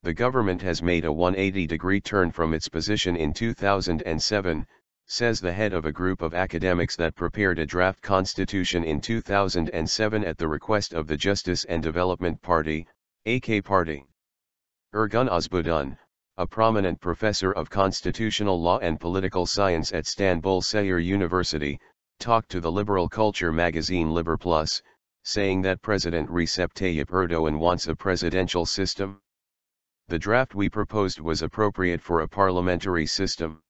The government has made a 180-degree turn from its position in 2007, says the head of a group of academics that prepared a draft constitution in 2007 at the request of the Justice and Development Party, AK Party. Ergun Özbudun, a prominent professor of constitutional law and political science at İstanbul Şehir University, talked to the liberal culture magazine Liber Plus, saying that President Recep Tayyip Erdoğan wants a presidential system. The draft we proposed was appropriate for a parliamentary system.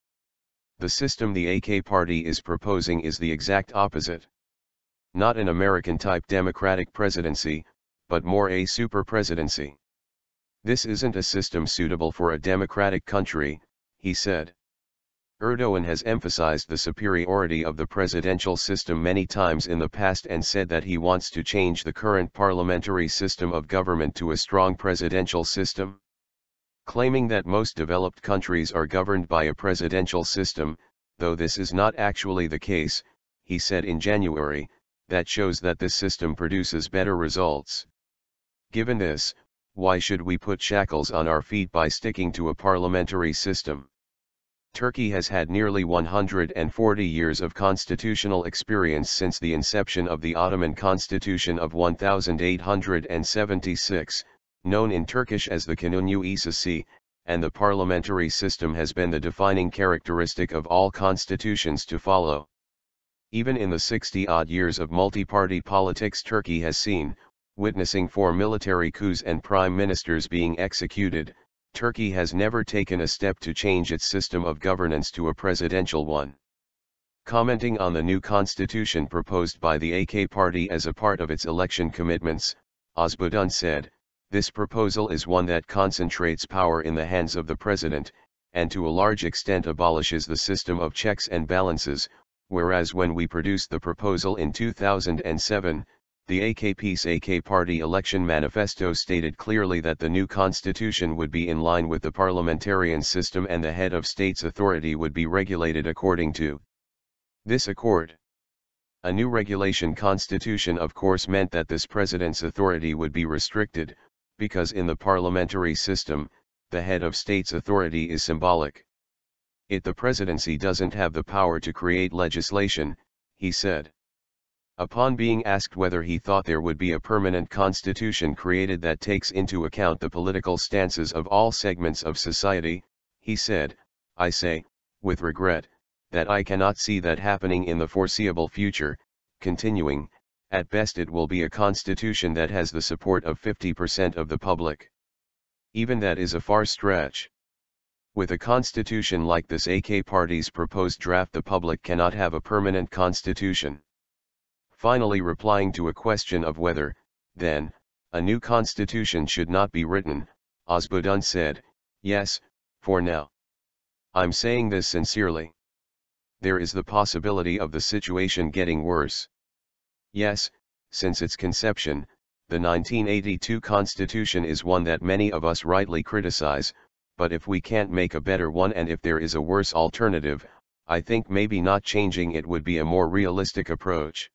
The system the AK party is proposing is the exact opposite. Not an American-type democratic presidency, but more a super-presidency. This isn't a system suitable for a democratic country, he said. Erdoğan has emphasized the superiority of the presidential system many times in the past and said that he wants to change the current parliamentary system of government to a strong presidential system. Claiming that most developed countries are governed by a presidential system, though this is not actually the case, he said in January, that shows that this system produces better results. Given this, why should we put shackles on our feet by sticking to a parliamentary system? Turkey has had nearly 140 years of constitutional experience since the inception of the Ottoman Constitution of 1876, known in Turkish as the Kanunu İsa'sı, and the parliamentary system has been the defining characteristic of all constitutions to follow. Even in the 60-odd years of multi-party politics Turkey has seen, witnessing 4 military coups and prime ministers being executed, Turkey has never taken a step to change its system of governance to a presidential one. Commenting on the new constitution proposed by the AK party as a part of its election commitments, Özbudun said, "This proposal is one that concentrates power in the hands of the president, and to a large extent abolishes the system of checks and balances, whereas when we produced the proposal in 2007, the AKP's AK party election manifesto stated clearly that the new constitution would be in line with the parliamentarian system and the head of state's authority would be regulated according to this accord." A new regulation constitution of course meant that this president's authority would be restricted, because in the parliamentary system, the head of state's authority is symbolic. The presidency doesn't have the power to create legislation, he said. Upon being asked whether he thought there would be a permanent constitution created that takes into account the political stances of all segments of society, he said, "I say, with regret, that I cannot see that happening in the foreseeable future," continuing, "At best it will be a constitution that has the support of 50% of the public. Even that is a far stretch. With a constitution like this AK party's proposed draft the public cannot have a permanent constitution." Finally replying to a question of whether, then, a new constitution should not be written, Özbudun said, "Yes, for now. I'm saying this sincerely. There is the possibility of the situation getting worse. Yes, since its conception, the 1982 Constitution is one that many of us rightly criticize, but if we can't make a better one and if there is a worse alternative, I think maybe not changing it would be a more realistic approach."